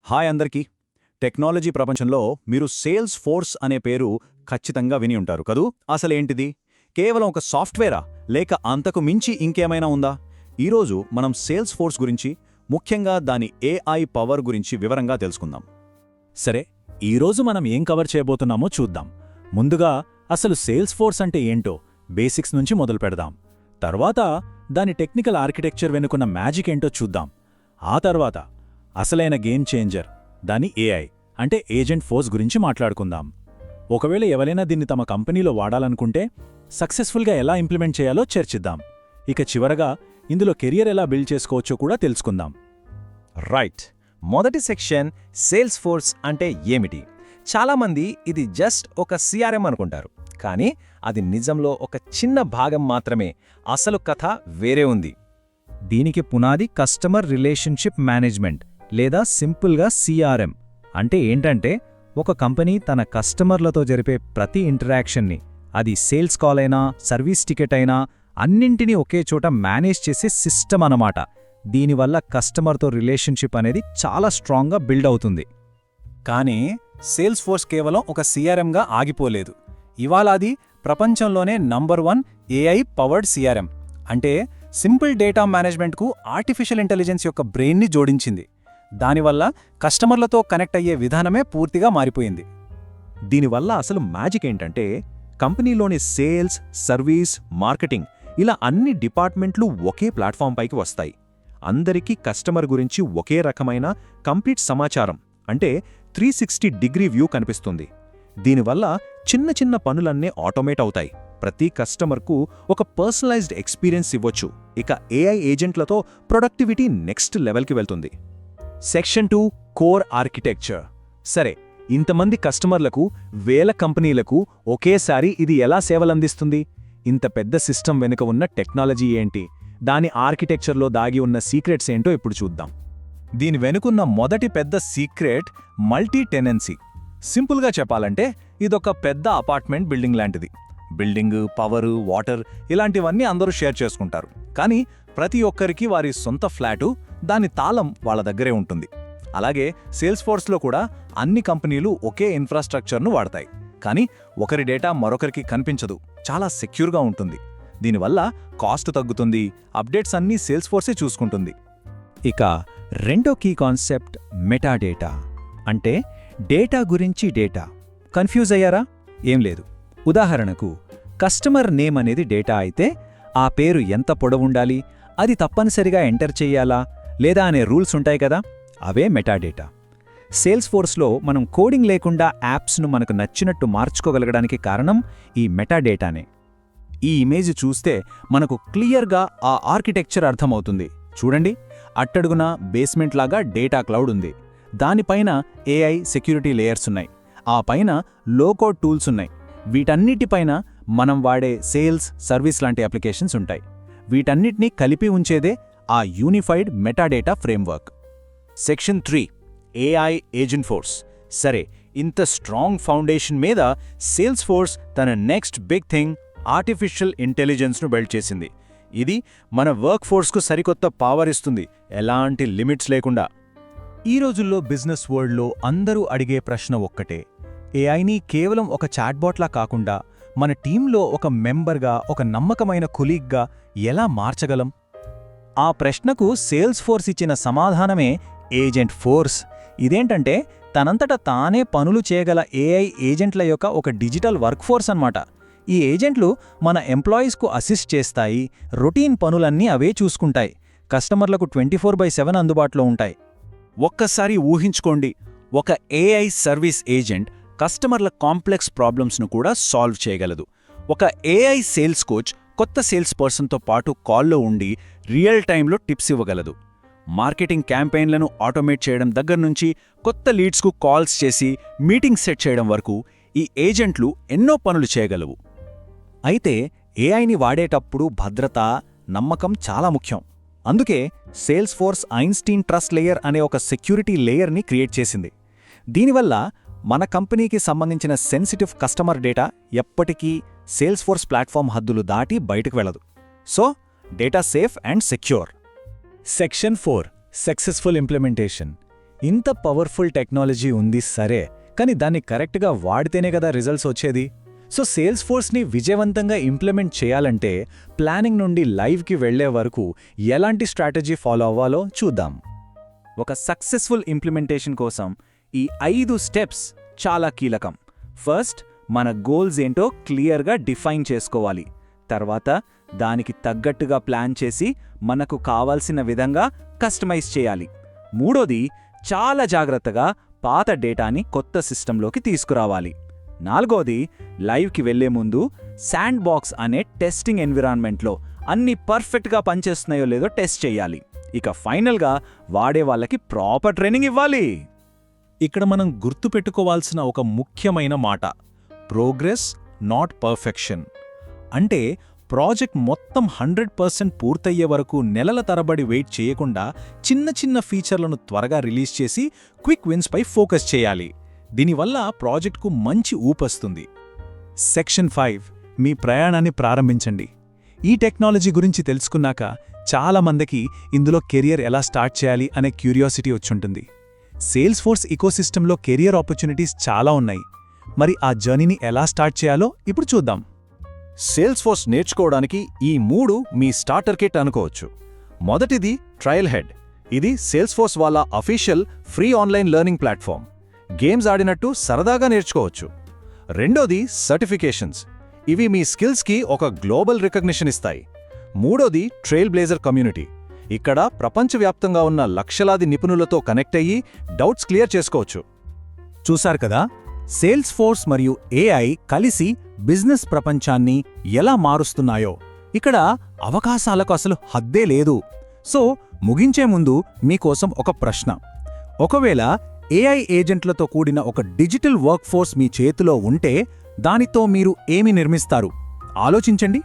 Hi అందరికీ. Technology ప్రపంచంలో మీరు సేల్స్ ఫోర్స్ అనే పేరు ఖచ్చితంగా విని ఉంటారు కదూ. అసలేంటిది? కేవలం ఒక సాఫ్ట్వేరా, లేక అంతకు మించి ఇంకేమైనా ఉందా? ఈరోజు మనం సేల్స్ ఫోర్స్ గురించి, ముఖ్యంగా దాని ఏఐ పవర్ గురించి వివరంగా తెలుసుకుందాం. సరే, ఈరోజు మనం ఏం కవర్ చేయబోతున్నామో చూద్దాం. ముందుగా అసలు సేల్స్ ఫోర్స్ అంటే ఏంటో బేసిక్స్ నుంచి మొదలు పెడదాం. తర్వాత దాని టెక్నికల్ ఆర్కిటెక్చర్ వెనుకున్న మ్యాజిక్ ఏంటో చూద్దాం. ఆ తర్వాత అసలైన గేమ్ చేంజర్, దాని ఏఐ అంటే ఏజెంట్ ఫోర్స్ గురించి మాట్లాడుకుందాం. ఒకవేళ ఎవరైనా దీన్ని తమ కంపెనీలో వాడాలనుకుంటే సక్సెస్ఫుల్గా ఎలా ఇంప్లిమెంట్ చేయాలో చర్చిద్దాం. ఇక చివరగా ఇందులో కెరియర్ ఎలా బిల్డ్ చేసుకోవచ్చో కూడా తెలుసుకుందాం. రైట్. మొదటి సెక్షన్ సేల్స్ ఫోర్స్ అంటే ఏమిటి? చాలామంది ఇది జస్ట్ ఒక సిఆర్ఎం అనుకుంటారు, కానీ అది నిజంలో ఒక చిన్న భాగం మాత్రమే. అసలు కథ వేరే ఉంది. దీనికి పునాది కస్టమర్ రిలేషన్షిప్ మేనేజ్మెంట్, లేదా సింపుల్గా సిఆర్ఎం. అంటే ఏంటంటే, ఒక కంపెనీ తన కస్టమర్లతో జరిపే ప్రతి ఇంటరాక్షన్ని, అది సేల్స్ కాల్ అయినా సర్వీస్ టికెట్ అయినా, అన్నింటినీ ఒకే చోట మేనేజ్ చేసే సిస్టమ్ అన్నమాట. దీనివల్ల కస్టమర్తో రిలేషన్షిప్ అనేది చాలా స్ట్రాంగ్గా బిల్డ్ అవుతుంది. కానీ సేల్స్ ఫోర్స్ కేవలం ఒక సిఆర్ఎంగా ఆగిపోలేదు. ఇవాళ అది ప్రపంచంలోనే నంబర్ 1 ఏఐ పవర్డ్ సిఆర్ఎం. అంటే సింపుల్ డేటా మేనేజ్మెంట్కు ఆర్టిఫిషియల్ ఇంటెలిజెన్స్ యొక్క బ్రెయిన్ని జోడించింది. దానివల్ల కస్టమర్లతో కనెక్ట్ అయ్యే విధానమే పూర్తిగా మారిపోయింది. దీనివల్ల అసలు మ్యాజిక్ ఏంటంటే, కంపెనీలోని సేల్స్, సర్వీస్, మార్కెటింగ్ ఇలా అన్ని డిపార్ట్మెంట్లు ఒకే ప్లాట్ఫామ్ పైకి వస్తాయి. అందరికీ కస్టమర్ గురించి ఒకే రకమైన కంప్లీట్ సమాచారం, అంటే 360 డిగ్రీ వ్యూ కనిపిస్తుంది. దీనివల్ల చిన్న చిన్న పనులన్నీ ఆటోమేట్ అవుతాయి. ప్రతి కస్టమర్కు ఒక పర్సనలైజ్డ్ ఎక్స్పీరియన్స్ ఇవ్వొచ్చు. ఇక ఏఐ ఏజెంట్లతో ప్రొడక్టివిటీ నెక్స్ట్ లెవెల్కి వెళ్తుంది. Section 2 core architecture. సరే, ఇంతమంది కస్టమర్లకు, వేల కంపెనీలకు ఒకేసారి ఇది ఎలా సేవలందిస్తుంది? ఇంత పెద్ద సిస్టమ్ వెనుక ఉన్న టెక్నాలజీ ఏంటి? దాని ఆర్కిటెక్చర్లో దాగి ఉన్న సీక్రెట్స్ ఏంటో ఇప్పుడు చూద్దాం. దీని వెనుకున్న మొదటి పెద్ద సీక్రెట్ మల్టీ టెనెన్సీ. సింపుల్గా చెప్పాలంటే ఇదొక పెద్ద అపార్ట్మెంట్ బిల్డింగ్ లాంటిది. బిల్డింగ్, పవరు, వాటర్ ఇలాంటివన్నీ అందరూ షేర్ చేసుకుంటారు. కానీ ప్రతి ఒక్కరికి వారి సొంత ఫ్లాటు, దాని తాళం వాళ్ళ దగ్గరే ఉంటుంది. అలాగే సేల్స్ ఫోర్స్లో కూడా అన్ని కంపెనీలు ఒకే ఇన్ఫ్రాస్ట్రక్చర్ను వాడతాయి. కానీ ఒకరి డేటా మరొకరికి కనిపించదు, చాలా సెక్యూర్గా ఉంటుంది. దీనివల్ల కాస్ట్ తగ్గుతుంది, అప్డేట్స్ అన్నీ సేల్స్ ఫోర్సే చూసుకుంటుంది. ఇక రెండో కీ కాన్సెప్ట్ మెటాడేటా. అంటే డేటా గురించి డేటా. కన్ఫ్యూజ్ అయ్యారా? ఏం లేదు. ఉదాహరణకు, కస్టమర్ నేమ్ అనేది డేటా అయితే, ఆ పేరు ఎంత పొడవుండాలి, అది తప్పనిసరిగా ఎంటర్ చెయ్యాలా లేదా అనే రూల్స్ ఉంటాయి కదా, అవే మెటాడేటా. సేల్స్ ఫోర్స్లో మనం కోడింగ్ లేకుండా యాప్స్ను మనకు నచ్చినట్టు మార్చుకోగలగడానికి కారణం ఈ మెటాడేటానే. ఈ ఇమేజ్ చూస్తే మనకు క్లియర్గా ఆ ఆర్కిటెక్చర్ అర్థమవుతుంది. చూడండి, అట్టడుగున బేస్మెంట్ లాగా డేటా క్లౌడ్ ఉంది. దానిపైన ఏఐ సెక్యూరిటీ లేయర్స్ ఉన్నాయి. ఆ పైన లోకోడ్ టూల్స్ ఉన్నాయి. వీటన్నిటిపైన మనం వాడే సేల్స్, సర్వీస్ లాంటి అప్లికేషన్స్ ఉంటాయి. వీటన్నిటినీ కలిపి ఉంచేదే ఆ unified metadata framework. Section 3 AI Agentforce. సరే, ఇంత స్ట్రాంగ్ ఫౌండేషన్ మీద సేల్స్ ఫోర్స్ తన నెక్స్ట్ బిగ్ థింగ్ ఆర్టిఫిషియల్ ఇంటెలిజెన్స్ను బిల్డ్ చేసింది. ఇది మన వర్క్ ఫోర్స్కు సరికొత్త పవర్ ఇస్తుంది, ఎలాంటి లిమిట్స్ లేకుండా. ఈ రోజుల్లో బిజినెస్ వరల్డ్లో అందరూ అడిగే ప్రశ్న ఒక్కటే: ఏఐని కేవలం ఒక చాట్బాట్లా కాకుండా మన టీంలో ఒక మెంబర్గా, ఒక నమ్మకమైన కొలీగ్గా ఎలా మార్చగలం? ఆ ప్రశ్నకు సేల్స్ ఫోర్స్ ఇచ్చిన సమాధానమే ఏజెంట్ ఫోర్స్. ఇదేంటంటే, తనంతట తానే పనులు చేయగల ఏఐ ఏజెంట్ల యొక్క ఒక డిజిటల్ వర్క్ ఫోర్స్ అన్నమాట. ఈ ఏజెంట్లు మన ఎంప్లాయీస్కు అసిస్ట్ చేస్తాయి, రొటీన్ పనులన్నీ అవే చూసుకుంటాయి, కస్టమర్లకు 24/7 అందుబాటులో ఉంటాయి. ఒక్కసారి ఊహించుకోండి, ఒక ఏఐ సర్వీస్ ఏజెంట్ కస్టమర్ల కాంప్లెక్స్ ప్రాబ్లమ్స్ను కూడా సాల్వ్ చేయగలదు. ఒక ఏఐ సేల్స్ కోచ్ కొత్త సేల్స్ పర్సన్తో పాటు కాల్లో ఉండి రియల్ టైంలో టిప్స్ ఇవ్వగలదు. మార్కెటింగ్ క్యాంపెయిన్లను ఆటోమేట్ చేయడం దగ్గర నుంచి కొత్త లీడ్స్కు కాల్స్ చేసి మీటింగ్ సెట్ చేయడం వరకు ఈ ఏజెంట్లు ఎన్నో పనులు చేయగలవు. అయితే ఏఐని వాడేటప్పుడు భద్రత, నమ్మకం చాలా ముఖ్యం. అందుకే sales force Einstein trust layer అనే ఒక సెక్యూరిటీ లేయర్ని క్రియేట్ చేసింది. దీనివల్ల మన కంపెనీకి సంబంధించిన సెన్సిటివ్ కస్టమర్ డేటా ఎప్పటికీ సేల్స్ ఫోర్స్ ప్లాట్ఫామ్ హద్దులు దాటి బయటకు వెళ్ళదు. So, data safe and secure. Section 4 successful implementation. ఇంత పవర్ఫుల్ టెక్నాలజీ ఉంది సరే, కానీ దాన్ని కరెక్ట్గా వాడితేనే కదా రిజల్ట్స్ వచ్చేది. సో సేల్స్ ఫోర్స్ని విజయవంతంగా ఇంప్లిమెంట్ చేయాలంటే ప్లానింగ్ నుండి లైవ్కి వెళ్లే వరకు ఎలాంటి స్ట్రాటజీ ఫాలో అవ్వాలో చూద్దాం. ఒక సక్సెస్ఫుల్ ఇంప్లిమెంటేషన్ కోసం ఈ 5 స్టెప్స్ చాలా కీలకం. ఫస్ట్, మన గోల్స్ ఏంటో క్లియర్గా డిఫైన్ చేసుకోవాలి. తర్వాత దానికి తగ్గట్టుగా ప్లాన్ చేసి మనకు కావాల్సిన విధంగా కస్టమైజ్ చేయాలి. మూడోది, చాలా జాగ్రత్తగా పాత డేటాని కొత్త సిస్టంలోకి తీసుకురావాలి. నాలుగోది, లైవ్కి వెళ్లే ముందు శాండ్ బాక్స్ అనే టెస్టింగ్ ఎన్విరాన్మెంట్లో అన్ని పర్ఫెక్ట్గా పనిచేస్తున్నాయో లేదో టెస్ట్ చేయాలి. ఇక ఫైనల్గా వాడే వాళ్ళకి ప్రాపర్ ట్రైనింగ్ ఇవ్వాలి. ఇక్కడ మనం గుర్తుపెట్టుకోవాల్సిన ఒక ముఖ్యమైన మాట, ప్రోగ్రెస్ నాట్ పర్ఫెక్షన్. అంటే ప్రాజెక్ట్ మొత్తం 100% పూర్తయ్యే వరకు నెలల తరబడి వెయిట్ చేయకుండా చిన్న చిన్న ఫీచర్లను త్వరగా రిలీజ్ చేసి క్విక్ విన్స్పై ఫోకస్ చేయాలి. దీనివల్ల ప్రాజెక్ట్కు మంచి ఊపొస్తుంది. సెక్షన్ 5, మీ ప్రయాణాన్ని ప్రారంభించండి. ఈ టెక్నాలజీ గురించి తెలుసుకున్నాక చాలామందికి ఇందులో కెరియర్ ఎలా స్టార్ట్ చేయాలి అనే క్యూరియాసిటీ వచ్చుంటుంది. సేల్స్ ఫోర్స్ ఇకోసిస్టంలో కెరియర్ ఆపర్చునిటీస్ చాలా ఉన్నాయి. మరి ఆ జర్నీని ఎలా స్టార్ట్ చేయాలో ఇప్పుడు చూద్దాం. సేల్స్ ఫోర్స్ నేర్చుకోవడానికి ఈ 3 మీ స్టార్టర్ కిట్ అనుకోవచ్చు. మొదటిది ట్రయల్ హెడ్. ఇది సేల్స్ ఫోర్స్ వాళ్ళ official free online learning platform. Games ఆడినట్టు సరదాగా నేర్చుకోవచ్చు. రెండోది సర్టిఫికేషన్స్. ఇవి మీ స్కిల్స్కి ఒక గ్లోబల్ రికగ్నిషన్ ఇస్తాయి. మూడోది ట్రైల్ బ్లేజర్ కమ్యూనిటీ. ఇక్కడ ప్రపంచవ్యాప్తంగా ఉన్న లక్షలాది నిపుణులతో కనెక్ట్ అయ్యి డౌట్స్ క్లియర్ చేసుకోవచ్చు. చూశారు కదా, సేల్స్ ఫోర్స్ మరియు ఏఐ కలిసి బిజినెస్ ప్రపంచాన్ని ఎలా మారుస్తున్నాయో. ఇక్కడ అవకాశాలకు అసలు హద్దే లేదు. సో ముగించే ముందు మీకోసం ఒక ప్రశ్న. ఒకవేళ ఏఐ ఏజెంట్లతో కూడిన ఒక డిజిటల్ వర్క్ ఫోర్స్ మీ చేతిలో ఉంటే దానితో మీరు ఏమి నిర్మిస్తారు? ఆలోచించండి.